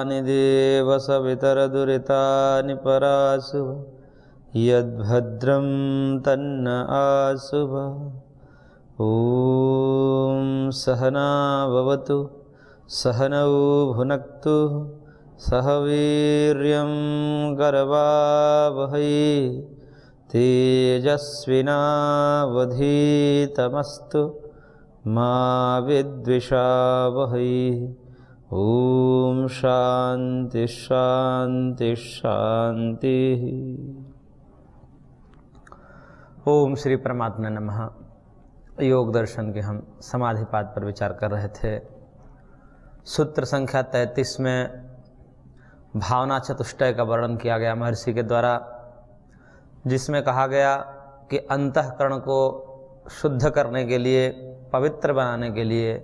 तानि देव सवितरदुरितानि परासुव यद्भद्रं तन्न आसुव। ॐ सहना भवतु सहनौ भुनक्तु सह वीर्यं करवावहै तेजस्विनावधीतमस्तु मा विद्विषावहै। ॐ शांति शांति शांति। ओम श्री परमात्मा नमः। योग दर्शन के हम समाधिपाद पर विचार कर रहे थे। सूत्र संख्या 33 में भावना चतुष्टय का वर्णन किया गया महर्षि के द्वारा, जिसमें कहा गया कि अंतःकरण को शुद्ध करने के लिए, पवित्र बनाने के लिए,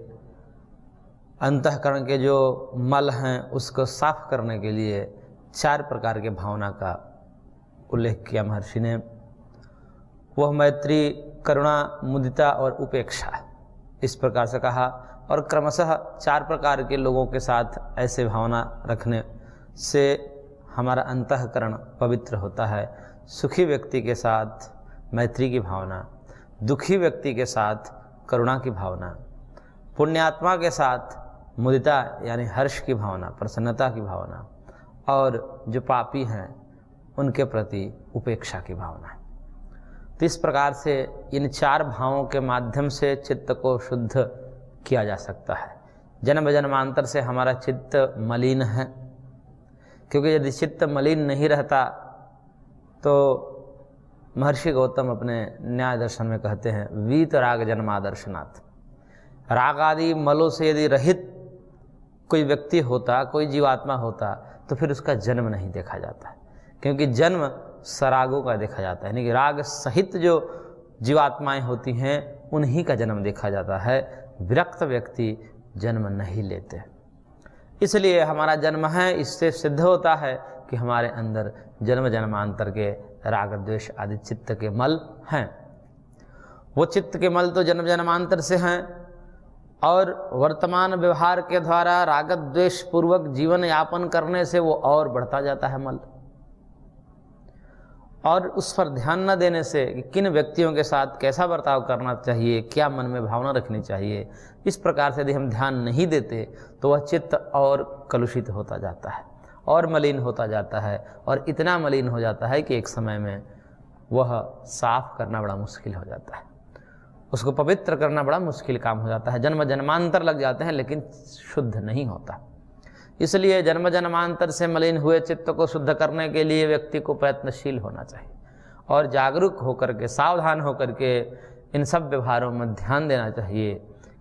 अंतःकरण के जो मल हैं उसको साफ करने के लिए 4 प्रकार के भावना का उल्लेख किया महर्षि ने। वह मैत्री, करुणा, मुदिता और उपेक्षा, इस प्रकार से कहा। और क्रमशः 4 प्रकार के लोगों के साथ ऐसे भावना रखने से हमारा अंतःकरण पवित्र होता है। सुखी व्यक्ति के साथ मैत्री की भावना, दुखी व्यक्ति के साथ करुणा की भावना, पुण्यात्मा के साथ मुदिता यानी हर्ष की भावना, प्रसन्नता की भावना, और जो पापी हैं उनके प्रति उपेक्षा की भावना। तो इस प्रकार से इन 4 भावों के माध्यम से चित्त को शुद्ध किया जा सकता है। जन्म जन्मांतर से हमारा चित्त मलिन है, क्योंकि यदि चित्त मलिन नहीं रहता तो महर्षि गौतम अपने न्याय दर्शन में कहते हैं, वीत राग जन्मादर्शनात्। राग आदि मलों से यदि रहित कोई व्यक्ति होता, कोई जीवात्मा होता, तो फिर उसका जन्म नहीं देखा जाता, क्योंकि जन्म सरागों का देखा जाता है। यानी कि राग सहित जो जीवात्माएं होती हैं उन्हीं का जन्म देखा जाता है। विरक्त व्यक्ति जन्म नहीं लेते। इसलिए हमारा जन्म है, इससे सिद्ध होता है कि हमारे अंदर जन्म जन्मांतर के राग द्वेष आदि चित्त के मल हैं। वो चित्त के मल तो जन्म जन्मांतर से हैं, और वर्तमान व्यवहार के द्वारा राग द्वेष पूर्वक जीवन यापन करने से वो और बढ़ता जाता है मल। और उस पर ध्यान न देने से कि किन व्यक्तियों के साथ कैसा बर्ताव करना चाहिए, क्या मन में भावना रखनी चाहिए, इस प्रकार से यदि हम ध्यान नहीं देते तो वह चित्त और कलुषित होता जाता है और मलिन होता जाता है, और इतना मलिन हो जाता है कि एक समय में वह साफ करना बड़ा मुश्किल हो जाता है, उसको पवित्र करना बड़ा मुश्किल काम हो जाता है। जन्म जन्मांतर लग जाते हैं लेकिन शुद्ध नहीं होता। इसलिए जन्म जन्मांतर से मलिन हुए चित्त को शुद्ध करने के लिए व्यक्ति को प्रयत्नशील होना चाहिए और जागरूक होकर के, सावधान होकर के इन सब व्यवहारों में ध्यान देना चाहिए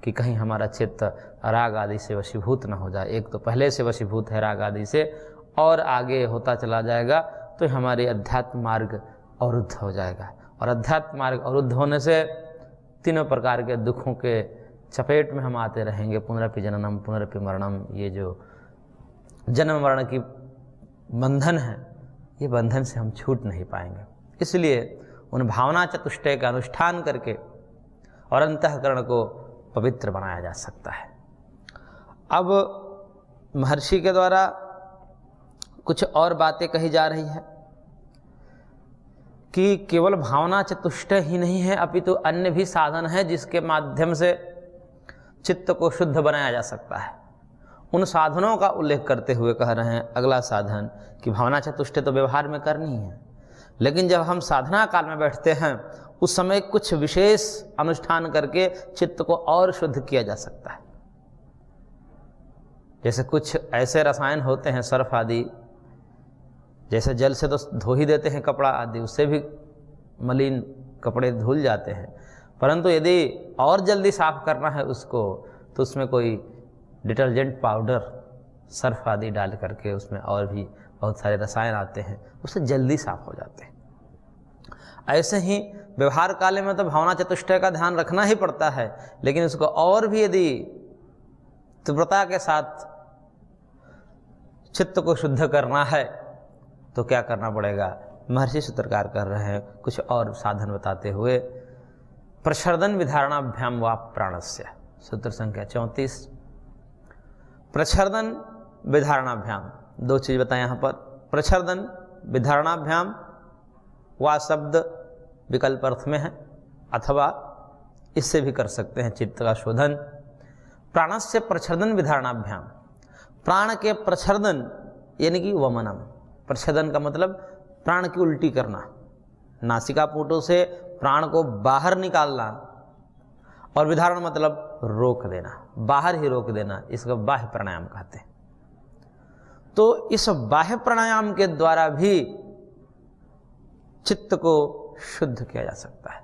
कि कहीं हमारा चित्त राग आदि से वशीभूत न हो जाए। एक तो पहले से वशीभूत है राग आदि से, और आगे होता चला जाएगा तो हमारे अध्यात्म मार्ग अवरुद्ध हो जाएगा, और अध्यात्म मार्ग अवरुद्ध होने से 3 प्रकार के दुखों के चपेट में हम आते रहेंगे। पुनरपि जननम पुनरपि मरणम, ये जो जन्म मरण की बंधन है, ये बंधन से हम छूट नहीं पाएंगे। इसलिए उन भावना चतुष्टय का अनुष्ठान करके और अंतःकरण को पवित्र बनाया जा सकता है। अब महर्षि के द्वारा कुछ और बातें कही जा रही है कि केवल भावना चतुष्टय ही नहीं है, अपितु अन्य भी साधन है जिसके माध्यम से चित्त को शुद्ध बनाया जा सकता है। उन साधनों का उल्लेख करते हुए कह रहे हैं अगला साधन कि भावना चतुष्टय तो व्यवहार में करनी है, लेकिन जब हम साधना काल में बैठते हैं उस समय कुछ विशेष अनुष्ठान करके चित्त को और शुद्ध किया जा सकता है। जैसे कुछ ऐसे रसायन होते हैं, सर्फ आदि, जैसे जल से तो धो ही देते हैं कपड़ा आदि, उससे भी मलिन कपड़े धुल जाते हैं, परंतु यदि और जल्दी साफ करना है उसको तो उसमें कोई डिटर्जेंट पाउडर, सर्फ आदि डाल करके उसमें और भी बहुत सारे रसायन आते हैं, उससे जल्दी साफ हो जाते हैं। ऐसे ही व्यवहार काल में तो भावना चतुष्टय का ध्यान रखना ही पड़ता है, लेकिन उसको और भी यदि तीव्रता के साथ चित्त को शुद्ध करना है तो क्या करना पड़ेगा। महर्षि सूत्रकार कर रहे हैं कुछ और साधन बताते हुए, प्रच्छर्दन विधारणाभ्याम वा प्राणस्य, सूत्र संख्या 34। प्रच्छर्दन विधारणाभ्याम, दो चीज़ बताएं यहाँ पर। प्रच्छर्दन विधारणाभ्याम वह शब्द विकल्प अर्थ में है, अथवा इससे भी कर सकते हैं चित्त का शोधन। प्राणस्य प्रच्छर्दन विधारणाभ्याम, प्राण के प्रच्छर्दन यानी कि वमनम। प्रच्छर्दन का मतलब प्राण की उल्टी करना, नासिका पुटों से प्राण को बाहर निकालना, और विधारण मतलब रोक देना, बाहर ही रोक देना, इसको बाह्य प्राणायाम कहते हैं। तो इस बाह्य प्राणायाम के द्वारा भी चित्त को शुद्ध किया जा सकता है,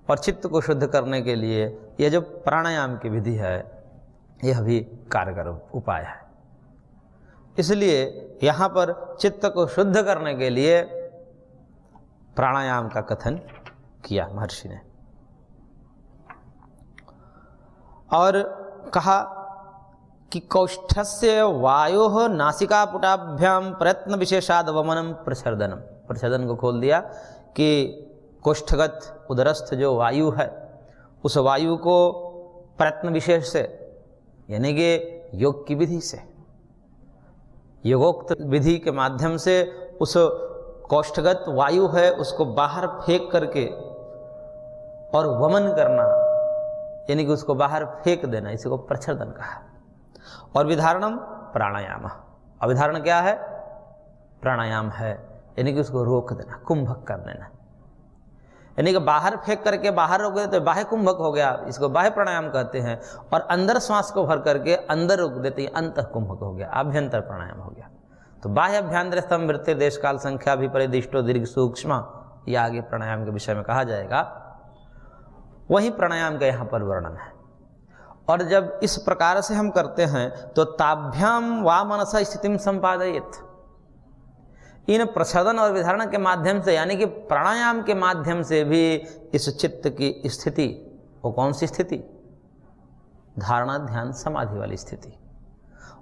और चित्त को शुद्ध करने के लिए यह जो प्राणायाम की विधि है यह भी कारगर उपाय है। इसलिए यहाँ पर चित्त को शुद्ध करने के लिए प्राणायाम का कथन किया महर्षि ने, और कहा कि कौष्ठस्य वायोः नासिकापुटाभ्याम प्रयत्न विशेषाद वमनम प्रच्छर्दनम। प्रच्छर्दन को खोल दिया कि कोष्ठगत उदरस्थ जो वायु है उस वायु को प्रयत्न विशेष से यानी कि योग की विधि से, योगोक्त विधि के माध्यम से उस कोष्ठगत वायु है उसको बाहर फेंक करके और वमन करना यानी कि उसको बाहर फेंक देना, इसी को प्रच्छर्दन कहा। और विधारणम प्राणायाम, अविधारण क्या है? प्राणायाम है, यानी कि उसको रोक देना, कुंभक कर देना, यानी कि बाहर फेंक करके बाहर रोक देते तो बाह्य कुंभक हो गया, इसको बाह्य प्राणायाम कहते हैं। और अंदर श्वास को भर करके अंदर रोक देते हैं, अंतः कुंभक हो गया, आभ्यंतर प्राणायाम हो गया। तो बाह्य अभ्यंतर स्तंभ वृत्ति देश काल संख्या भी परिदिष्टो दीर्घ सूक्ष्म, ये आगे प्राणायाम के विषय में कहा जाएगा, वही प्राणायाम का यहाँ पर वर्णन है। और जब इस प्रकार से हम करते हैं तो ताभ्याम वा मनसा स्थितिम संपादयेत, इन प्रच्छर्दन और विधारण के माध्यम से यानी कि प्राणायाम के माध्यम से भी इस चित्त की स्थिति, वो कौन सी स्थिति? धारणा ध्यान समाधि वाली स्थिति,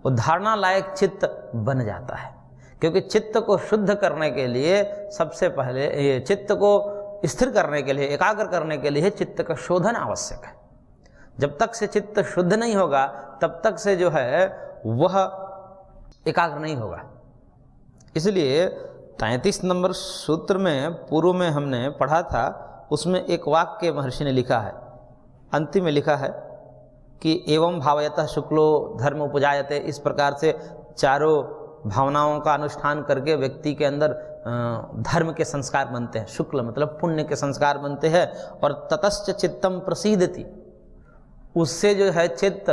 वो धारणा लायक चित्त बन जाता है। क्योंकि चित्त को शुद्ध करने के लिए सबसे पहले ये चित्त को स्थिर करने के लिए, एकाग्र करने के लिए चित्त का शोधन आवश्यक है। जब तक से चित्त शुद्ध नहीं होगा तब तक से जो है वह एकाग्र नहीं होगा। इसलिए 33 नंबर सूत्र में पूर्व में हमने पढ़ा था, उसमें एक वाक्य महर्षि ने लिखा है, अंतिम में लिखा है कि एवं भावयतः शुक्लो धर्म उपजायते। इस प्रकार से चारों भावनाओं का अनुष्ठान करके व्यक्ति के अंदर धर्म के संस्कार बनते हैं। शुक्ल मतलब पुण्य के संस्कार बनते हैं। और ततश्च चित्तम प्रसीदति, उससे जो है चित्त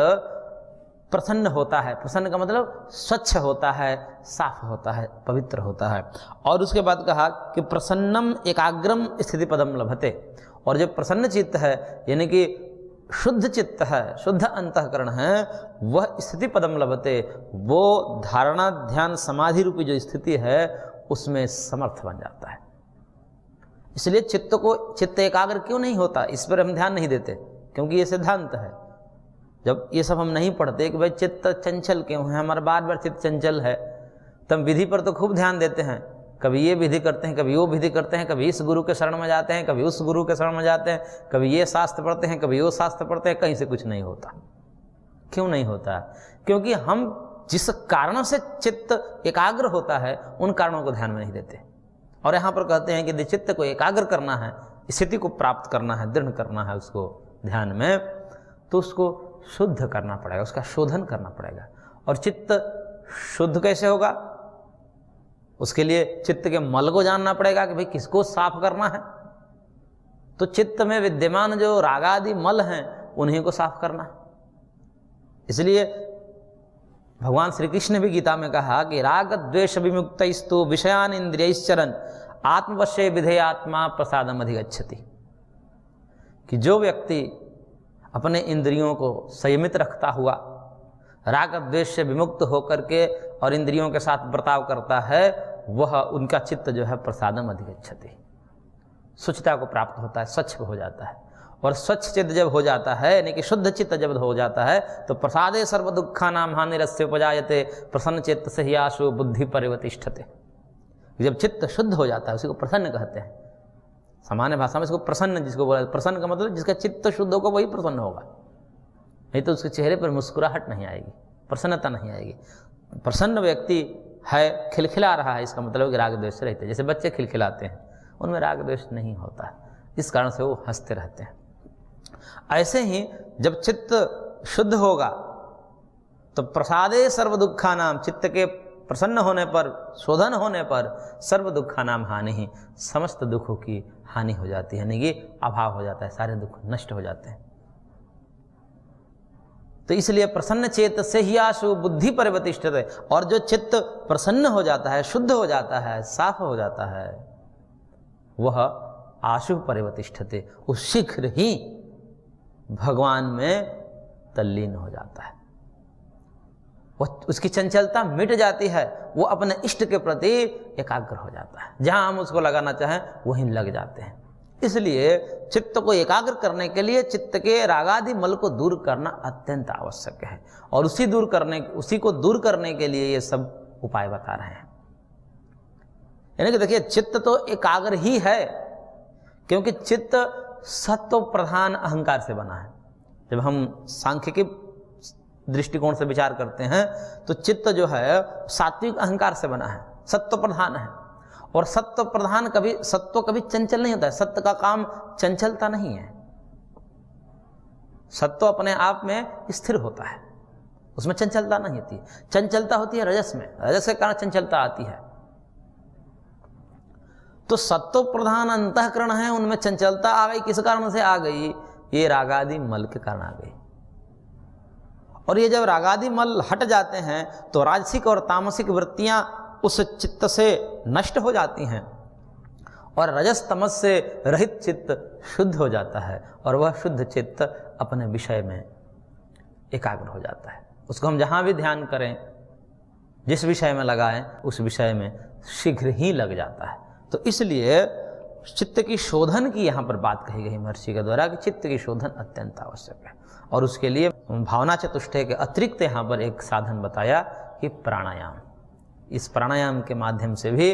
प्रसन्न होता है। प्रसन्न का मतलब स्वच्छ होता है, साफ होता है, पवित्र होता है। और उसके बाद कहा कि प्रसन्नम एकाग्रम स्थिति पदम लभते, और जो प्रसन्न चित्त है यानी कि शुद्ध चित्त है, शुद्ध अंतःकरण है, वह स्थिति पदम लभते, वो धारणा ध्यान समाधि रूपी जो स्थिति है उसमें समर्थ बन जाता है। इसलिए चित्त एकाग्र क्यों नहीं होता, इस पर हम ध्यान नहीं देते, क्योंकि ये सिद्धांत है। जब ये सब हम नहीं पढ़ते कि भाई चित्त चंचल क्यों है, हमारा बार बार चित्त चंचल है, तब विधि पर तो खूब ध्यान देते हैं, कभी ये विधि करते हैं, कभी वो विधि करते हैं, कभी इस गुरु के शरण में जाते हैं, कभी उस गुरु के शरण में जाते हैं, कभी ये शास्त्र पढ़ते हैं, कभी वो शास्त्र पढ़ते हैं, कहीं से कुछ नहीं होता। क्यों नहीं होता? क्योंकि हम जिस कारणों से चित्त एकाग्र होता है उन कारणों को ध्यान में नहीं देते। और यहाँ पर कहते हैं कि चित्त को एकाग्र करना है, स्थिति को प्राप्त करना है, दृढ़ करना है उसको ध्यान में, तो उसको शुद्ध करना पड़ेगा, उसका शोधन करना पड़ेगा। और चित्त शुद्ध कैसे होगा? उसके लिए चित्त के मल को जानना पड़ेगा कि भाई किसको साफ करना है। तो चित्त में विद्यमान जो रागादि मल हैं उन्हीं को साफ करना। इसलिए भगवान श्री कृष्ण ने भी गीता में कहा कि राग द्वेष विमुक्तस्तु विषयान इंद्रियश्चरन् आत्मवश्ये विधेयात्मा प्रसादम अधिगच्छति, कि जो व्यक्ति अपने इंद्रियों को संयमित रखता हुआ राग द्वेष से विमुक्त होकर के और इंद्रियों के साथ बर्ताव करता है, वह उनका चित्त जो है प्रसादम अधिगच्छति, स्वच्छता को प्राप्त होता है, स्वच्छ हो जाता है। और स्वच्छ चित्त जब हो जाता है यानी कि शुद्ध चित्त जब हो जाता है तो प्रसादे सर्व दुखानां हानिरस्य उपजायते प्रसन्न चित्त से ही आशु बुद्धि परिवतिष्ठते। जब चित्त शुद्ध हो जाता है उसी को प्रसन्न कहते हैं। सामान्य भाषा में इसको प्रसन्न जिसको बोला, प्रसन्न का मतलब जिसका चित्त शुद्ध होगा वही प्रसन्न होगा, नहीं तो उसके चेहरे पर मुस्कुराहट नहीं आएगी, प्रसन्नता नहीं आएगी। प्रसन्न व्यक्ति है, खिलखिला रहा है, इसका मतलब कि राग द्वेष रहते हैं। जैसे बच्चे खिलखिलाते हैं, उनमें राग द्वेष नहीं होता है, इस कारण से वो हंसते रहते हैं। ऐसे ही जब चित्त शुद्ध होगा तो प्रसादे सर्व दुखा नाम, चित्त के प्रसन्न होने पर, शोधन होने पर सर्व दुखा नाम हानि ही, समस्त दुखों की हानि हो जाती है, यानी कि अभाव हो जाता है, सारे दुख नष्ट हो जाते हैं। तो इसलिए प्रसन्न चेत से ही आशु बुद्धि परिवर्तिष्ठते, और जो चित्त प्रसन्न हो जाता है, शुद्ध हो जाता है, साफ हो जाता है, वह आशु परिवर्तिष्ठते, वो शीघ्र ही भगवान में तल्लीन हो जाता है, वह उसकी चंचलता मिट जाती है, वो अपने इष्ट के प्रति एकाग्र हो जाता है, जहां हम उसको लगाना चाहें वहीं लग जाते हैं। इसलिए चित्त को एकाग्र करने के लिए चित्त के रागादि मल को दूर करना अत्यंत आवश्यक है, और उसी को दूर करने के लिए ये सब उपाय बता रहे हैं। यानी कि देखिए, चित्त तो एकाग्र ही है, क्योंकि चित्त सत्व प्रधान अहंकार से बना है। जब हम सांख्य के दृष्टिकोण से विचार करते हैं तो चित्त जो है सात्विक अहंकार से बना है, सत्व प्रधान है, और सत्व कभी चंचल नहीं होता है। सत्य का काम चंचलता नहीं है, सत्व अपने आप में स्थिर होता है, उसमें चंचलता नहीं होती। चंचलता होती है रजस में, रजस के कारण चंचलता आती है। तो सत्व प्रधान अंतःकरण है, उनमें चंचलता आ गई, किस कारण से आ गई? ये रागादि मल के कारण आ गई। और ये जब रागादि मल हट जाते हैं तो राजसिक और तामसिक वृत्तियां उस चित्त से नष्ट हो जाती हैं, और रजस तमस से रहित चित्त शुद्ध हो जाता है, और वह शुद्ध चित्त अपने विषय में एकाग्र हो जाता है। उसको हम जहां भी ध्यान करें, जिस विषय में लगाएं, उस विषय में शीघ्र ही लग जाता है। तो इसलिए चित्त की शोधन की यहाँ पर बात कही गई महर्षि के द्वारा कि चित्त की शोधन अत्यंत आवश्यक है, और उसके लिए भावना चतुष्टय के अतिरिक्त यहाँ पर एक साधन बताया कि प्राणायाम। इस प्राणायाम के माध्यम से भी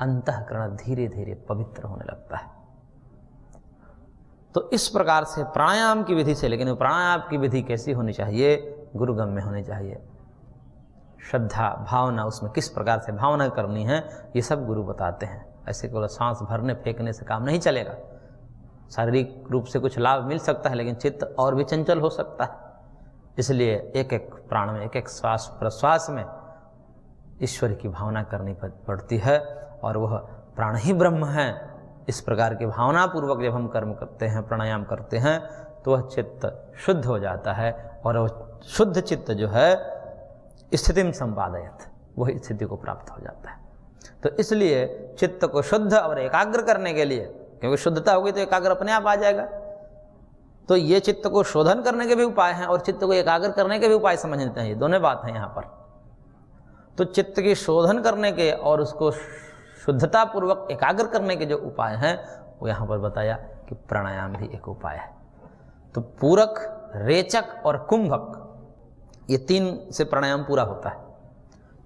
अंतःकरण धीरे धीरे पवित्र होने लगता है। तो इस प्रकार से प्राणायाम की विधि से, लेकिन प्राणायाम की विधि कैसी होनी चाहिए? गुरुगम्य होनी चाहिए। श्रद्धा, भावना, उसमें किस प्रकार से भावना करनी है, ये सब गुरु बताते हैं। ऐसे केवल सांस भरने फेंकने से काम नहीं चलेगा। शारीरिक रूप से कुछ लाभ मिल सकता है, लेकिन चित्त और भी चंचल हो सकता है। इसलिए एक एक प्राण में, एक एक श्वास प्रश्वास में ईश्वर की भावना करनी पड़ती है, और वह प्राण ही ब्रह्म है। इस प्रकार की भावना पूर्वक जब हम कर्म करते हैं, प्राणायाम करते हैं, तो वह चित्त शुद्ध हो जाता है, और वह शुद्ध चित्त जो है स्थितिम संपादयत, वही स्थिति को प्राप्त हो जाता है। तो इसलिए चित्त को शुद्ध और एकाग्र करने के लिए, क्योंकि शुद्धता होगी तो एकाग्र अपने आप आ जाएगा, तो ये चित्त को शोधन करने के भी उपाय हैं और चित्त को एकाग्र करने के भी उपाय समझने चाहिए। दोनों बात हैं यहाँ पर। तो चित्त की शोधन करने के और उसको शुद्धता पूर्वक एकाग्र करने के जो उपाय हैं, वो यहाँ पर बताया कि प्राणायाम भी एक उपाय है। तो पूरक, रेचक और कुंभक, ये तीन से प्राणायाम पूरा होता है।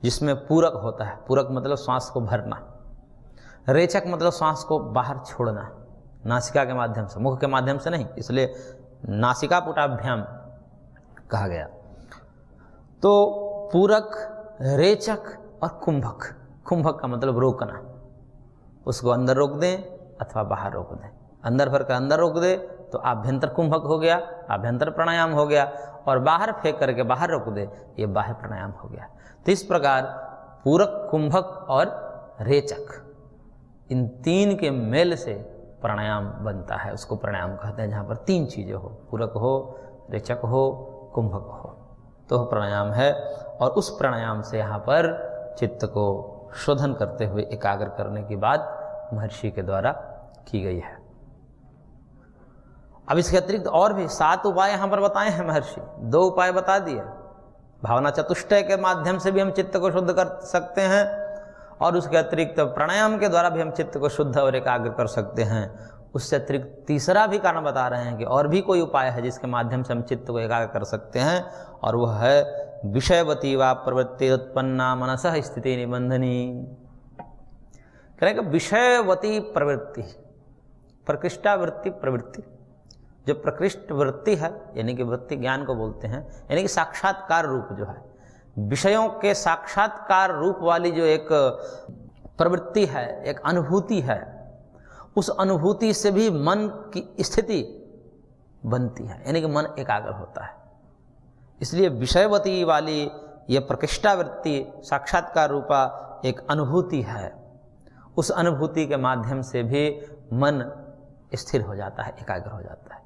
जिसमें पूरक होता है, पूरक मतलब श्वास को भरना, रेचक मतलब श्वास को बाहर छोड़ना, नासिका के माध्यम से, मुख के माध्यम से नहीं, इसलिए नासिका पुटाभ्याम कहा गया। तो पूरक, रेचक और कुंभक। कुंभक का मतलब रोकना, उसको अंदर रोक दें अथवा बाहर रोक दें। अंदर भर कर अंदर रोक दे तो आभ्यंतर कुंभक हो गया, आभ्यंतर प्राणायाम हो गया, और बाहर फेंक करके बाहर रोक दे, ये बाह्य प्राणायाम हो गया। तो इस प्रकार पूरक, कुंभक और रेचक, इन तीन के मेल से प्राणायाम बनता है। उसको प्राणायाम कहते हैं, जहाँ पर तीन चीज़ें हो, पूरक हो, रेचक हो, कुंभक हो, तो प्राणायाम है। और उस प्राणायाम से यहाँ पर चित्त को शोधन करते हुए एकाग्र करने की बात महर्षि के द्वारा की गई है। अब इसके अतिरिक्त और भी 7 उपाय यहाँ पर बताए हैं महर्षि। 2 उपाय बता दिए, भावना चतुष्टय के माध्यम से भी हम चित्त को शुद्ध कर सकते हैं, और उसके अतिरिक्त प्राणायाम के द्वारा भी हम चित्त को शुद्ध और एकाग्र कर सकते हैं। उससे अतिरिक्त तीसरा भी कारण बता रहे हैं कि और भी कोई उपाय है जिसके माध्यम से हम चित्त को एकाग्र कर सकते हैं, और वह है विषयवती वा प्रवृत्ति उत्पन्ना मनसः स्थिति निबंधनी। कहेंगे विषयवती प्रवृत्ति, प्रकृष्टावृत्ति प्रवृत्ति, जो प्रकृष्ट वृत्ति है, यानी कि वृत्ति ज्ञान को बोलते हैं, यानी कि साक्षात्कार रूप जो है, विषयों के साक्षात्कार रूप वाली जो एक प्रवृत्ति है, एक अनुभूति है, उस अनुभूति से भी मन की स्थिति बनती है, यानी कि मन एकाग्र होता है। इसलिए विषयवती वाली यह प्रकृष्टावृत्ति साक्षात्कार रूपा एक अनुभूति है, उस अनुभूति के माध्यम से भी मन स्थिर हो जाता है, एकाग्र हो जाता है।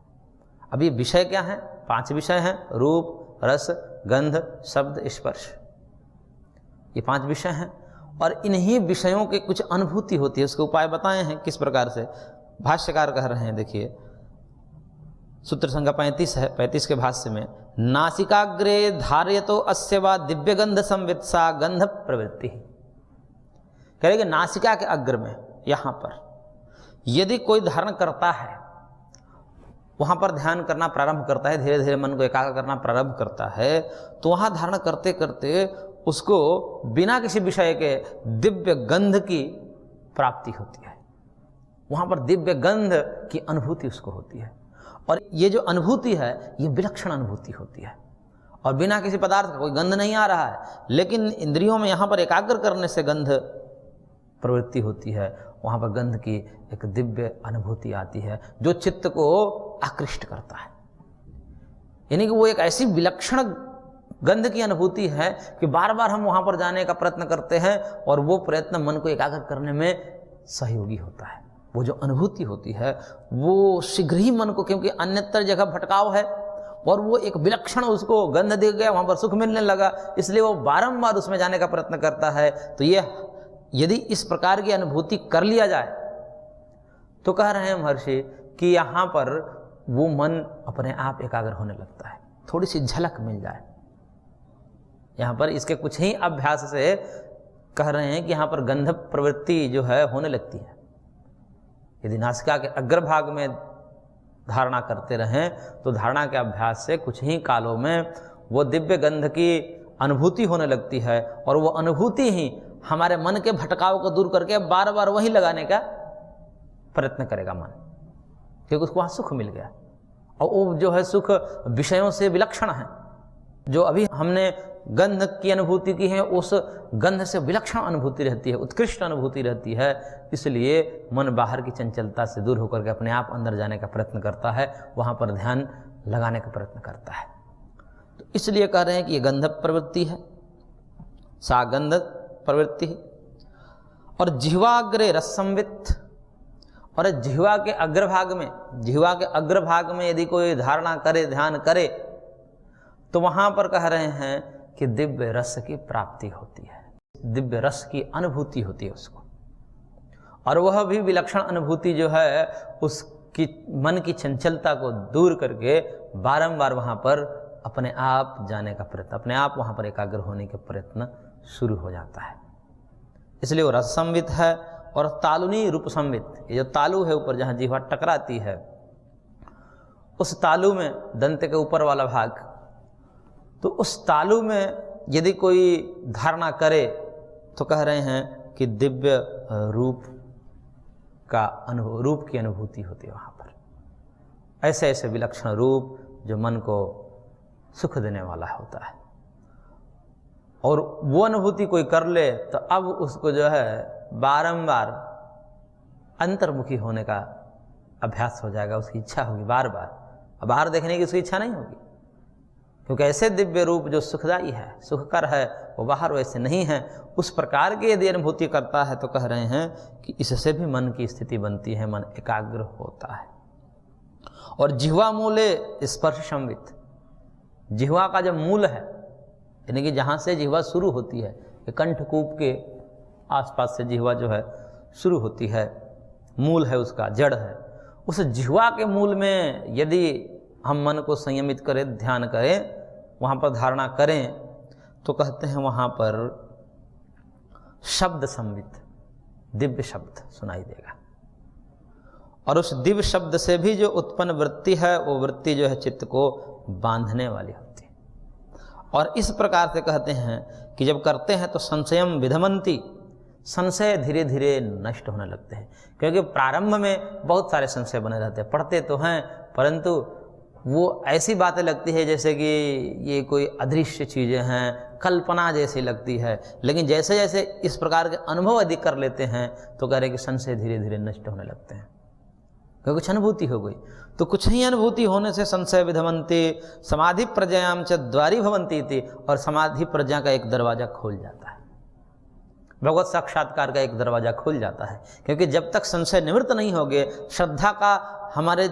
अब ये विषय क्या है? 5 विषय हैं, रूप, रस, गंध, शब्द, स्पर्श, ये 5 विषय हैं। और इन्हीं विषयों के कुछ अनुभूति होती है, उसके उपाय बताए हैं किस प्रकार से। भाष्यकार कह रहे हैं, देखिए सूत्र संख्या 35 है, 35 के भाष्य में, नासिकाग्रे धार्यतो अस्य वा दिव्य गंध संवित्सा गंध प्रवृत्ति। कह रहे कि नासिका के अग्र में, यहाँ पर यदि कोई धारण करता है, वहाँ पर ध्यान करना प्रारंभ करता है, धीरे धीरे मन को एकाग्र करना प्रारंभ करता है, तो वहाँ धारण करते करते उसको बिना किसी विषय के दिव्य गंध की प्राप्ति होती है। वहाँ पर दिव्य गंध की अनुभूति उसको होती है। और ये जो अनुभूति है, ये विलक्षण अनुभूति होती है, और बिना किसी पदार्थ का कोई गंध नहीं आ रहा है, लेकिन इंद्रियों में यहाँ पर एकाग्र करने से गंध प्रवृत्ति होती है, वहाँ पर गंध की एक दिव्य अनुभूति आती है जो चित्त को आकृष्ट करता है। यानी कि वो एक ऐसी विलक्षण गंध की अनुभूति है कि बार बार हम वहाँ पर जाने का प्रयत्न करते हैं, और वो प्रयत्न मन को एकाग्र करने में सहयोगी होता है। वो जो अनुभूति होती है वो शीघ्र ही मन को, क्योंकि अन्यत्र जगह भटकाव है और वो एक विलक्षण उसको गंध दिख गया, वहाँ पर सुख मिलने लगा, इसलिए वो बारंबार उसमें जाने का प्रयत्न करता है। तो ये यदि इस प्रकार की अनुभूति कर लिया जाए तो कह रहे हैं महर्षि कि यहाँ पर वो मन अपने आप एकाग्र होने लगता है, थोड़ी सी झलक मिल जाए। यहाँ पर इसके कुछ ही अभ्यास से कह रहे हैं कि यहाँ पर गंध प्रवृत्ति जो है होने लगती है। यदि नासिका के अग्रभाग में धारणा करते रहें तो धारणा के अभ्यास से कुछ ही कालों में वो दिव्य गंध की अनुभूति होने लगती है, और वो अनुभूति ही हमारे मन के भटकाव को दूर करके बार बार वही लगाने का प्रयत्न करेगा मन, क्योंकि उसको वहाँ सुख मिल गया। और वो जो है सुख विषयों से विलक्षण है। जो अभी हमने गंध की अनुभूति की है, उस गंध से विलक्षण अनुभूति रहती है, उत्कृष्ट अनुभूति रहती है। इसलिए मन बाहर की चंचलता से दूर होकर के अपने आप अंदर जाने का प्रयत्न करता है, वहाँ पर ध्यान लगाने का प्रयत्न करता है। तो इसलिए कह रहे हैं कि ये गंध प्रवृत्ति है, सा गंध प्रवृत्ति है। और जिह्वाग्रे रस संवित, और जिह्वा के अग्रभाग में, जिह्वा के अग्रभाग में यदि कोई धारणा करे, ध्यान करे, तो वहाँ पर कह रहे हैं कि दिव्य रस की प्राप्ति होती है, दिव्य रस की अनुभूति होती है उसको। और वह भी विलक्षण अनुभूति जो है उसकी मन की चंचलता को दूर करके बारंबार वहाँ पर अपने आप जाने का प्रयत्न, अपने आप वहाँ पर एकाग्र होने के प्रयत्न शुरू हो जाता है। इसलिए वो रस संवित है। और तालुनी रूप संवित, ये जो तालु है ऊपर जहाँ जीवा टकराती है, उस तालु में दंत के ऊपर वाला भाग, तो उस तालु में यदि कोई धारणा करे तो कह रहे हैं कि दिव्य रूप का रूप की अनुभूति होती है वहाँ पर। ऐसे ऐसे विलक्षण रूप जो मन को सुख देने वाला होता है, और वो अनुभूति कोई कर ले तो अब उसको जो है बारंबार अंतर्मुखी होने का अभ्यास हो जाएगा, उसकी इच्छा होगी बार बार। अब बाहर देखने की उसकी इच्छा नहीं होगी, क्योंकि ऐसे दिव्य रूप जो सुखदायी है, सुखकर है, वो बाहर वैसे नहीं है। उस प्रकार की यदि अनुभूति करता है तो कह रहे हैं कि इससे भी मन की स्थिति बनती है, मन एकाग्र होता है। और जिह्वा मूले स्पर्श संवित, जिह्वा का जो मूल है, यानी कि जहाँ से जिह्वा शुरू होती है, कंठकूप के आसपास से जिह्वा जो है शुरू होती है, मूल है उसका, जड़ है। उस जिह्वा के मूल में यदि हम मन को संयमित करें, ध्यान करें, वहाँ पर धारणा करें, तो कहते हैं वहाँ पर शब्द संवित, दिव्य शब्द सुनाई देगा। और उस दिव्य शब्द से भी जो उत्पन्न वृत्ति है, वो वृत्ति जो है चित्त को बांधने वाली होती है। और इस प्रकार से कहते हैं कि जब करते हैं तो संशयम विधमंती, संशय धीरे धीरे नष्ट होने लगते हैं। क्योंकि प्रारंभ में बहुत सारे संशय बने रहते हैं, पढ़ते तो हैं परंतु वो ऐसी बातें लगती है जैसे कि ये कोई अदृश्य चीज़ें हैं, कल्पना जैसी लगती है। लेकिन जैसे जैसे इस प्रकार के अनुभव अधिक कर लेते हैं तो कह रहे कि संशय धीरे धीरे नष्ट होने लगते हैं, क्योंकि कुछ अनुभूति हो गई। तो कुछ ही अनुभूति होने से संशय विधमन्ते समाधि प्रज्ञायाम च द्वारी भवन्ति थी, और समाधि प्रज्ञा का एक दरवाज़ा खुल जाता है, भगवत साक्षात्कार का एक दरवाज़ा खुल जाता है। क्योंकि जब तक संशय निवृत्त नहीं होगे, श्रद्धा का हमारे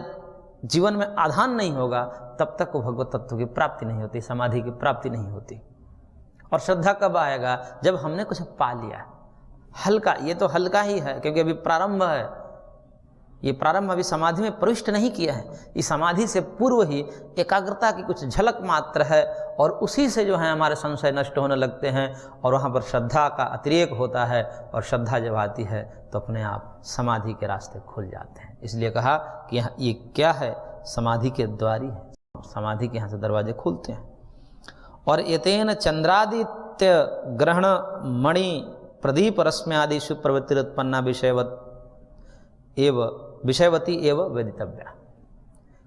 जीवन में आधान नहीं होगा, तब तक वो भगवत तत्व की प्राप्ति नहीं होती, समाधि की प्राप्ति नहीं होती। और श्रद्धा कब आएगा? जब हमने कुछ पा लिया हल्का। ये तो हल्का ही है क्योंकि अभी प्रारंभ है, ये प्रारंभ अभी समाधि में प्रविष्ट नहीं किया है। इस समाधि से पूर्व ही एकाग्रता की कुछ झलक मात्र है, और उसी से जो है हमारे संशय नष्ट होने लगते हैं, और वहाँ पर श्रद्धा का अतिरेक होता है, और श्रद्धा जब आती है तो अपने आप समाधि के रास्ते खुल जाते हैं। इसलिए कहा कि यहाँ ये क्या है? समाधि के द्वारी है, समाधि के यहाँ से दरवाजे खुलते हैं। और एतेन चंद्रादित्य ग्रहण मणि प्रदीप रश्म्यादिषु प्रवृत्तिरुत्पन्ना विषयवती एवं वेदितव्या।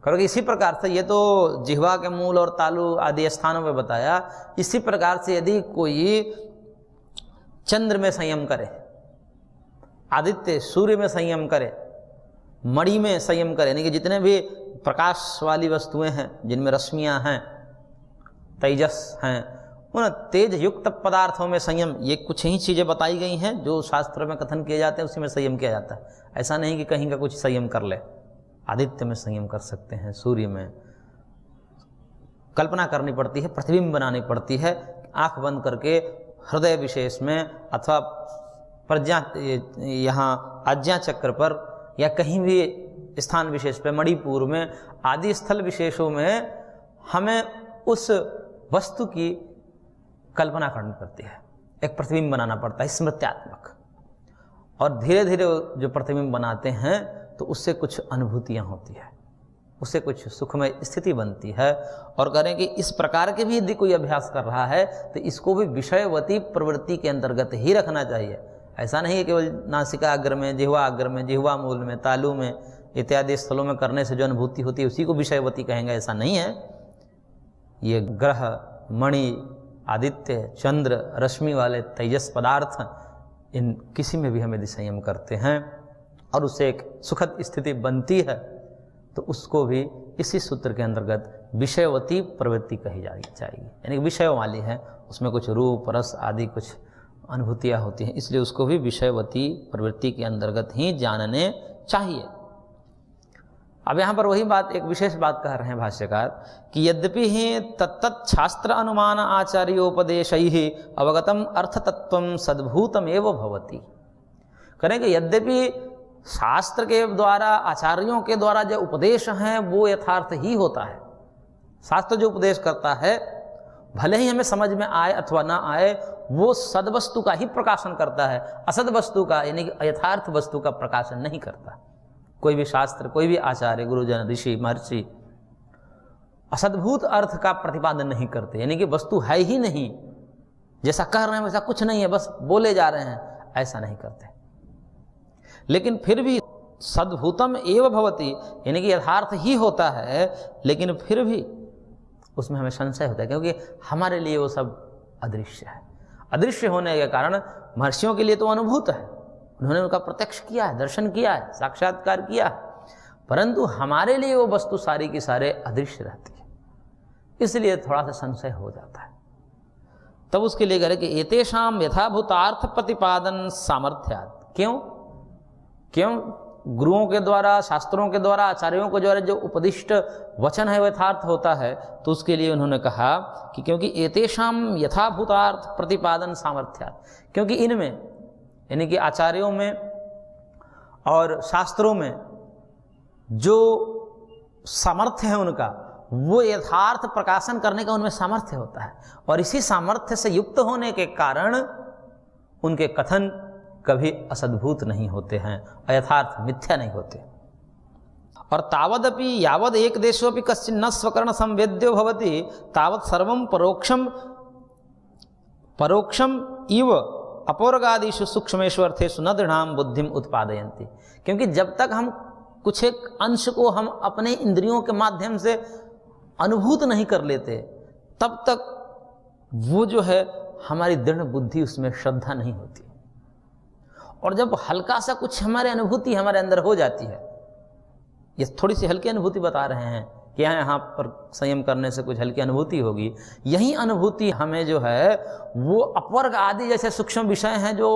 करोगे इसी प्रकार से, ये तो जिह्वा के मूल और तालु आदि स्थानों में बताया, इसी प्रकार से यदि कोई चंद्र में संयम करे, आदित्य सूर्य में संयम करे, मणि में संयम करे, यानी कि जितने भी प्रकाश वाली वस्तुएं हैं जिनमें रश्मियां हैं, तेजस हैं, उन तेज युक्त पदार्थों में संयम, ये कुछ ही चीज़ें बताई गई हैं जो शास्त्र में कथन किए जाते हैं, उसी में संयम किया जाता है। ऐसा नहीं कि कहीं का कुछ संयम कर ले। आदित्य में संयम कर सकते हैं, सूर्य में कल्पना करनी पड़ती है, प्रतिबिंब बनानी पड़ती है, आंख बंद करके हृदय विशेष में अथवा प्रज्ञा यहाँ आज्ञा चक्र पर या कहीं भी स्थान विशेष पे, मणिपुर में आदि स्थल विशेषों में हमें उस वस्तु की कल्पना करनी पड़ती है, एक प्रतिबिंब बनाना पड़ता है स्मृत्यात्मक। और धीरे धीरे जो प्रतिबिंब बनाते हैं तो उससे कुछ अनुभूतियाँ होती है, उससे कुछ सुखमय स्थिति बनती है। और करें कि इस प्रकार के भी यदि कोई अभ्यास कर रहा है तो इसको भी विषयवती प्रवृत्ति के अंतर्गत ही रखना चाहिए। ऐसा नहीं है केवल नासिका अग्र में, जिह्वा अग्र में, जिह्वा मूल में, तालु में इत्यादि स्थलों में करने से जो अनुभूति होती है उसी को विषयवती कहेंगे, ऐसा नहीं है। ये ग्रह, मणि, आदित्य, चंद्र, रश्मि वाले तेजस पदार्थ, इन किसी में भी हम यदि संयम करते हैं और उससे एक सुखद स्थिति बनती है तो उसको भी इसी सूत्र के अंतर्गत विषयवती प्रवृत्ति कही जानी चाहिए। यानी विषयों वाली है, उसमें कुछ रूप रस आदि कुछ अनुभूतियाँ होती हैं, इसलिए उसको भी विषयवती प्रवृत्ति के अंतर्गत ही जानने चाहिए। अब यहाँ पर वही बात, एक विशेष बात कह रहे हैं भाष्यकार कि यद्यपि ही तत्त शास्त्र अनुमान आचार्योपदेशैः अवगतम अर्थतत्वं सद्भूतम एव भवति। करेंगे यद्यपि शास्त्र के द्वारा, आचार्यों के द्वारा जो उपदेश हैं वो यथार्थ ही होता है। शास्त्र जो उपदेश करता है भले ही हमें समझ में आए अथवा ना आए, वो सद्वस्तु का ही प्रकाशन करता है, असद वस्तु का यानी कि यथार्थ वस्तु का प्रकाशन नहीं करता। कोई भी शास्त्र, कोई भी आचार्य, गुरुजन, ऋषि, महर्षि असद्भूत अर्थ का प्रतिपादन नहीं करते, यानी कि वस्तु है ही नहीं, जैसा कह रहे हैं वैसा कुछ नहीं है, बस बोले जा रहे हैं, ऐसा नहीं करते। लेकिन फिर भी सद्भूतम एव भवति, यानी कि यथार्थ ही होता है, लेकिन फिर भी उसमें हमें संशय होता है क्योंकि हमारे लिए वो सब अदृश्य है। अदृश्य होने के कारण महर्षियों के लिए तो अनुभूत है, उन्होंने उनका प्रत्यक्ष किया है, दर्शन किया है, साक्षात्कार किया है, परंतु हमारे लिए वो वस्तु सारी की सारे अदृश्य रहती है, इसलिए थोड़ा सा संशय हो जाता है। तब उसके लिए करें कि एतेषाम यथाभूतार्थ प्रतिपादन सामर्थ्यात्। क्यों गुरुओं के द्वारा, शास्त्रों के द्वारा, आचार्यों के द्वारा जो उपदिष्ट वचन है वो यथार्थ होता है, तो उसके लिए उन्होंने कहा कि क्योंकि एतेषाम यथाभूतार्थ प्रतिपादन सामर्थ्यात्, क्योंकि इनमें यानी कि आचार्यों में और शास्त्रों में जो सामर्थ्य है उनका, वो यथार्थ प्रकाशन करने का उनमें सामर्थ्य होता है, और इसी सामर्थ्य से युक्त होने के कारण उनके कथन कभी असद्भूत नहीं होते हैं, अयथार्थ मिथ्या नहीं होते। और तावदपि यावद एक देशोपि कश्चिन न स्वकर्ण संवेद्यो भवति तावत् सर्वं परोक्षम इव अपौर्गादिषु सूक्ष्मेषु अर्थेषु न दृढ़ाम बुद्धिम उत्पादयन्ति। क्योंकि जब तक हम कुछ एक अंश को हम अपने इंद्रियों के माध्यम से अनुभूत नहीं कर लेते, तब तक वो जो है हमारी दृढ़ बुद्धि, उसमें श्रद्धा नहीं होती। और जब हल्का सा कुछ हमारे अनुभूति हमारे अंदर हो जाती है, ये थोड़ी सी हल्की अनुभूति बता रहे हैं कि यहाँ पर संयम करने से कुछ हल्की अनुभूति होगी, यही अनुभूति हमें जो है वो अपवर्ग आदि जैसे सूक्ष्म विषय हैं जो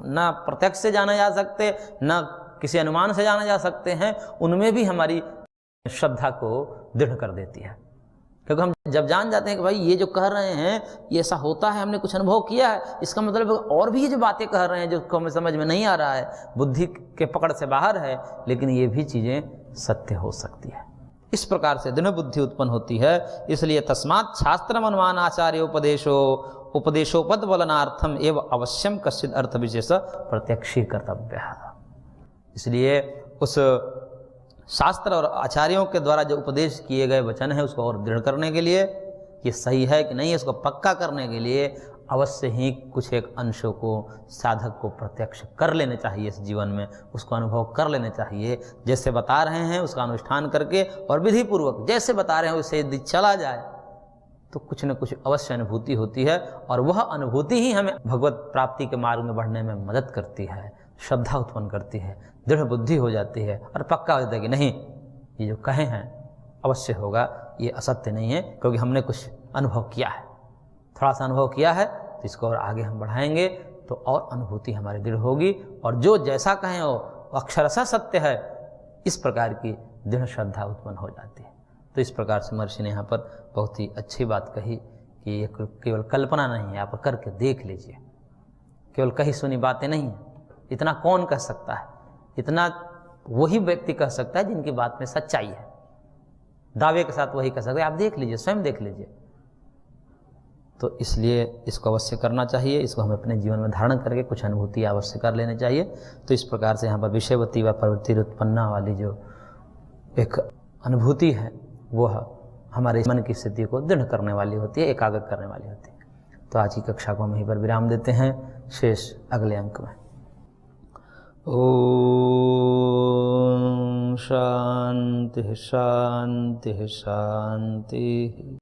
ना प्रत्यक्ष से जाने जा सकते, ना किसी अनुमान से जाने जा सकते हैं, उनमें भी हमारी श्रद्धा को दृढ़ कर देती है। क्योंकि हम जब जान जाते हैं कि भाई ये जो कह रहे हैं ये ऐसा होता है, हमने कुछ अनुभव किया है, इसका मतलब और भी ये जो बातें कह रहे हैं जो हमें समझ में नहीं आ रहा है, बुद्धि के पकड़ से बाहर है, लेकिन ये भी चीज़ें सत्य हो सकती है। इस प्रकार से दृढ़ बुद्धि उत्पन्न होती है। इसलिए तस्मात् शास्त्रम अनुमान आचार्य उपदेशोपद वलनार्थम एवं अवश्यम कश्चिद अर्थ विशेष प्रत्यक्षी कर्तव्य। इसलिए उस शास्त्र और आचार्यों के द्वारा जो उपदेश किए गए वचन है उसको और दृढ़ करने के लिए, ये सही है कि नहीं है, उसको पक्का करने के लिए अवश्य ही कुछ एक अंशों को साधक को प्रत्यक्ष कर लेने चाहिए, इस जीवन में उसको अनुभव कर लेने चाहिए। जैसे बता रहे हैं उसका अनुष्ठान करके और विधि पूर्वक जैसे बता रहे हैं उससे यदि चला जाए तो कुछ न कुछ अवश्य अनुभूति होती है, और वह अनुभूति ही हमें भगवत प्राप्ति के मार्ग में बढ़ने में मदद करती है, श्रद्धा उत्पन्न करती है, दृढ़ बुद्धि हो जाती है और पक्का हो जाता है कि नहीं ये जो कहे हैं अवश्य होगा, ये असत्य नहीं है, क्योंकि हमने कुछ अनुभव किया है, थोड़ा सा अनुभव किया है, तो इसको और आगे हम बढ़ाएंगे तो और अनुभूति हमारी दृढ़ होगी, और जो जैसा कहें वो अक्षरशः सत्य है, इस प्रकार की दृढ़ श्रद्धा उत्पन्न हो जाती है। तो इस प्रकार से महर्षि ने यहाँ पर बहुत ही अच्छी बात कही कि ये केवल कल्पना नहीं है, आप करके देख लीजिए, केवल कही सुनी बातें नहीं है। इतना कौन कह सकता है, इतना वही व्यक्ति कह सकता है जिनकी बात में सच्चाई है, दावे के साथ वही कह सकता है। आप देख लीजिए, स्वयं देख लीजिए। तो इसलिए इसको अवश्य करना चाहिए, इसको हमें अपने जीवन में धारण करके कुछ अनुभूति अवश्य कर लेनी चाहिए। तो इस प्रकार से यहाँ पर विषयवती व प्रवृत्ति उत्पन्ना वाली जो एक अनुभूति है वह हमारे मन की स्थिति को दृढ़ करने वाली होती है, एकाग्र करने वाली होती है। तो आज की कक्षा को हम यहीं पर विराम देते हैं, शेष अगले अंक में। ओम शांति शांति शांति।